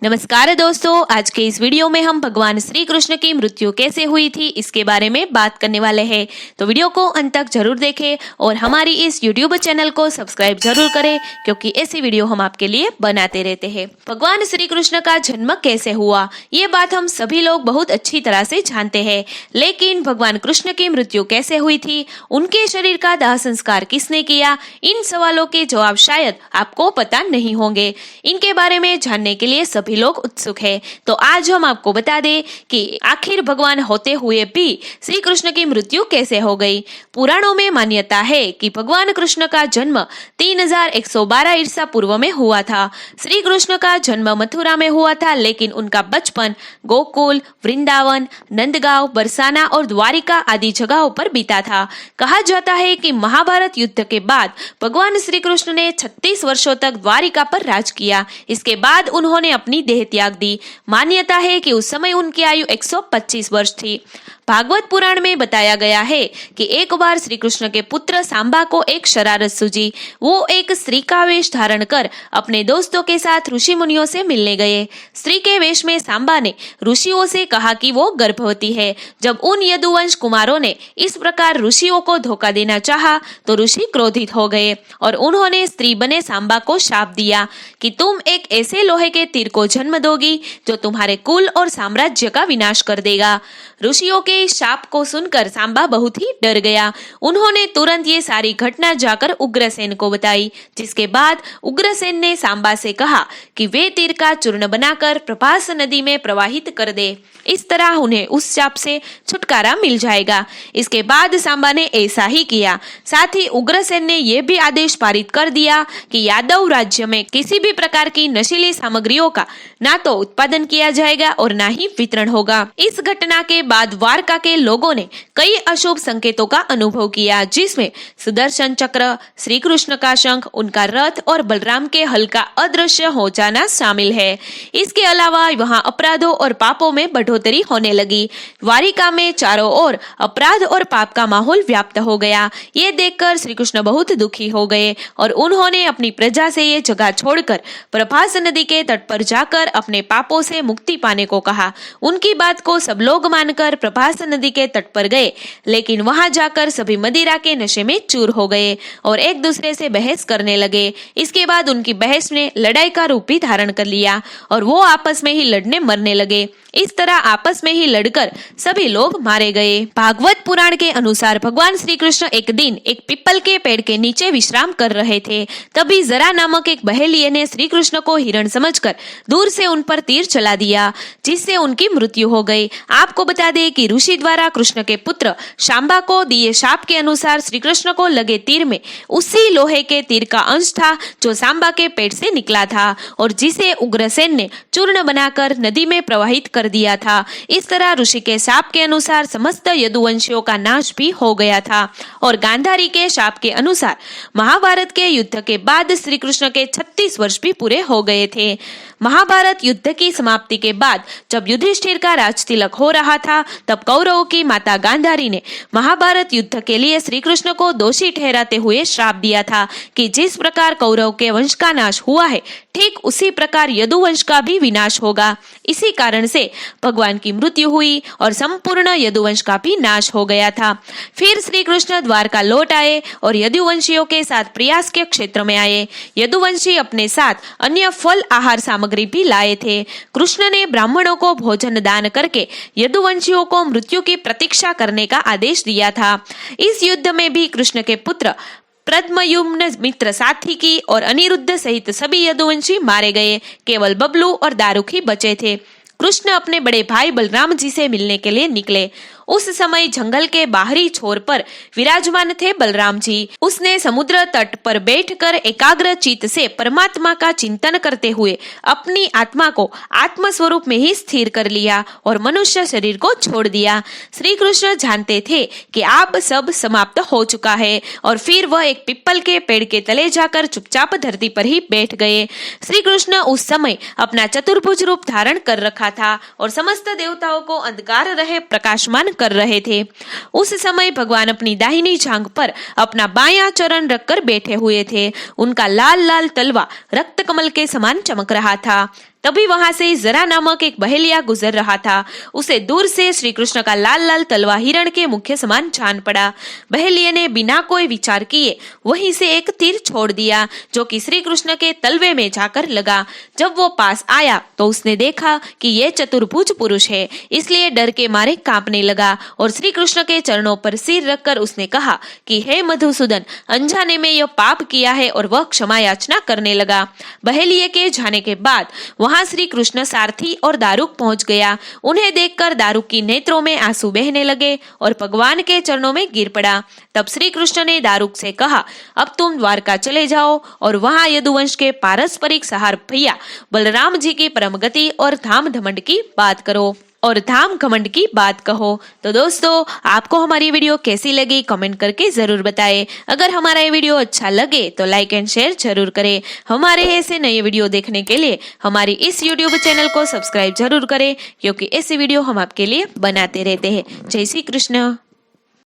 नमस्कार दोस्तों, आज के इस वीडियो में हम भगवान श्री कृष्ण की मृत्यु कैसे हुई थी इसके बारे में बात करने वाले हैं। तो वीडियो को अंत तक जरूर देखें और हमारी इस यूट्यूब चैनल को सब्सक्राइब जरूर करें, क्योंकि ऐसी वीडियो हम आपके लिए बनाते रहते हैं। भगवान श्री कृष्ण का जन्म कैसे हुआ, ये बात हम सभी लोग बहुत अच्छी तरह से जानते हैं, लेकिन भगवान कृष्ण की मृत्यु कैसे हुई थी, उनके शरीर का दाह संस्कार किसने किया, इन सवालों के जवाब शायद आपको पता नहीं होंगे। इनके बारे में जानने के लिए सभी लोग उत्सुक है। तो आज हम आपको बता दें कि आखिर भगवान होते हुए भी श्री कृष्ण की मृत्यु कैसे हो गई। पुराणों में मान्यता है कि भगवान कृष्ण का जन्म 3112 ईसा पूर्व में हुआ था। श्री कृष्ण का जन्म मथुरा में हुआ था, लेकिन उनका बचपन गोकुल, वृंदावन, नंदगांव, बरसाना और द्वारिका आदि जगहों पर बीता था। कहा जाता है कि महाभारत युद्ध के बाद भगवान श्री कृष्ण ने 36 वर्षों तक द्वारिका पर राज किया। इसके बाद उन्होंने अपनी देह त्याग दी। मान्यता है कि उस समय उनकी आयु 125 वर्ष थी। भागवत पुराण में बताया गया है कि एक बार श्री कृष्ण के पुत्र सांबा को एक शरारत सूझी। वो एक स्त्री का वेश धारण कर अपने दोस्तों के साथ ऋषि मुनियों से मिलने गए। स्त्री के वेश में सांबा ने ऋषियों से कहा कि वो गर्भवती है। जब उन यदुवंश कुमारों ने इस प्रकार ऋषियों को धोखा देना चाहा तो ऋषि क्रोधित हो गए और उन्होंने स्त्री बने सांबा को शाप दिया कि तुम एक ऐसे लोहे के तीर को जन्म दोगी जो तुम्हारे कुल और साम्राज्य का विनाश कर देगा। ऋषियों के इस शाप को सुनकर सांबा बहुत ही डर गया। उन्होंने तुरंत ये सारी घटना जाकर उग्रसेन को बताई, जिसके बाद उग्रसेन ने सांबा से कहा कि वे तीर का चूर्ण बनाकर प्रभास नदी में प्रवाहित कर दे। इस तरह उन्हें उस शाप से छुटकारा मिल जाएगा। इसके बाद सांबा ने ऐसा ही किया। साथ ही उग्रसेन ने यह भी आदेश पारित कर दिया कि यादव राज्य में किसी भी प्रकार की नशीली सामग्रियों का ना तो उत्पादन किया जाएगा और ना ही वितरण होगा। इस घटना के बाद द्वारका के लोगों ने कई अशुभ संकेतों का अनुभव किया, जिसमें सुदर्शन चक्र, श्री कृष्ण का शंख, उनका रथ और बलराम के हल का अदृश्य हो जाना शामिल है। इसके अलावा वहां अपराधों और पापों में बढ़ोतरी होने लगी। द्वारिका में चारों ओर अपराध और पाप का माहौल व्याप्त हो गया। ये देखकर श्री कृष्ण बहुत दुखी हो गए और उन्होंने अपनी प्रजा से ये जगह छोड़कर प्रभास नदी के तट पर जाकर अपने पापों से मुक्ति पाने को कहा। उनकी बात को सब लोग मानकर प्रभास नदी के तट पर गए, लेकिन वहां जाकर सभी मदिरा के नशे में चूर हो गए और एक दूसरे से बहस करने लगे। इसके बाद उनकी बहस ने लड़ाई का रूप ही धारण कर लिया और वो आपस में ही लड़ने मरने लगे। इस तरह आपस में ही लड़कर सभी लोग मारे गए। भागवत पुराण के अनुसार भगवान श्री कृष्ण एक दिन एक पीपल के पेड़ के नीचे विश्राम कर रहे थे। तभी जरा नामक एक बहेलिये ने श्री कृष्ण को हिरण समझकर दूर से उन पर तीर चला दिया, जिससे उनकी मृत्यु हो गई। आपको बता दें कि ऋषि द्वारा कृष्ण के पुत्र सांबा को दिए शाप के अनुसार श्री कृष्ण को लगे तीर में उसी लोहे के तीर का अंश था जो सांबा के पेट से निकला था और जिसे उग्रसेन ने चूर्ण बनाकर नदी में प्रवाहित कर दिया था। इस तरह ऋषि के शाप के अनुसार समस्त यदुवंशियों का नाश भी हो गया था और गांधारी के शाप के अनुसार महाभारत के युद्ध के बाद श्री कृष्ण के 36 वर्ष भी पूरे हो गए थे। महाभारत युद्ध की समाप्ति के बाद जब युधिष्ठिर का राजतिलक हो रहा था, तब कौरवों की माता गांधारी ने महाभारत युद्ध के लिए श्री कृष्ण को दोषी ठहराते हुए श्राप दिया था कि जिस प्रकार कौरव के वंश का नाश हुआ है, ठीक उसी प्रकार यदुवंश का भी विनाश होगा। इसी कारण से भगवान की मृत्यु हुई और संपूर्ण यदुवंश का भी नाश हो गया था। फिर श्री कृष्ण द्वारका लौट आए और यदुवंशियों के साथ प्रयास के क्षेत्र में आए। यदुवंशी अपने साथ अन्य फल आहार सामग्री भी लाए थे। कृष्ण ने ब्राह्मणों को भोजन दान करके यदुवंशियों को मृत्यु की प्रतीक्षा करने का आदेश दिया था। इस युद्ध में भी कृष्ण के पुत्र प्रद्मयुम्न, मित्र सात्विकी और अनिरुद्ध सहित सभी यदुवंशी मारे गए। केवल बबलू और दारुक ही बचे थे। कृष्ण अपने बड़े भाई बलराम जी से मिलने के लिए निकले। उस समय जंगल के बाहरी छोर पर विराजमान थे बलराम जी। उसने समुद्र तट पर बैठकर एकाग्र चित्त से परमात्मा का चिंतन करते हुए अपनी आत्मा को आत्म स्वरूप में ही स्थिर कर लिया और मनुष्य शरीर को छोड़ दिया। श्री कृष्ण जानते थे कि आप सब समाप्त हो चुका है और फिर वह एक पिप्पल के पेड़ के तले जाकर चुपचाप धरती पर ही बैठ गए। श्री कृष्ण उस समय अपना चतुर्भुज रूप धारण कर रखा था और समस्त देवताओं को अंधकार रहे प्रकाशमान कर रहे थे। उस समय भगवान अपनी दाहिनी जांघ पर अपना बायां चरण रखकर बैठे हुए थे। उनका लाल लाल तलवा रक्त कमल के समान चमक रहा था। तभी वहां से जरा नामक एक बहेलिया गुजर रहा था। उसे दूर से श्री कृष्ण का लाल लाल तलवा हिरण के मुख के समान जान पड़ा। बहेलिये ने बिना कोई विचार किए वहीं से एक तीर छोड़ दिया, जो कि श्री कृष्ण के तलवे में जाकर लगा। जब वो पास आया तो उसने देखा कि ये चतुर्भुज पुरुष है, इसलिए डर के मारे कांपने लगा और श्री कृष्ण के चरणों पर सिर रखकर उसने कहा कि हे मधुसूदन, अनजाने में यह पाप किया है, और वह क्षमा याचना करने लगा। बहेलिये के जाने के बाद वहां श्री कृष्ण सारथी और दारुक पहुंच गया। उन्हें देखकर दारुक की नेत्रों में आंसू बहने लगे और भगवान के चरणों में गिर पड़ा। तब श्री कृष्ण ने दारुक से कहा, अब तुम द्वारका चले जाओ और वहां यदुवंश के पारस्परिक सहार भैया बलराम जी की परम गति और धाम घमंड की बात करो और धाम घमंड की बात कहो। तो दोस्तों, आपको हमारी वीडियो कैसी लगी कमेंट करके जरूर बताएं। अगर हमारा ये वीडियो अच्छा लगे तो लाइक एंड शेयर जरूर करें। हमारे ऐसे नए वीडियो देखने के लिए हमारी इस यूट्यूब चैनल को सब्सक्राइब जरूर करें, क्योंकि ऐसी वीडियो हम आपके लिए बनाते रहते हैं। जय श्री कृष्ण।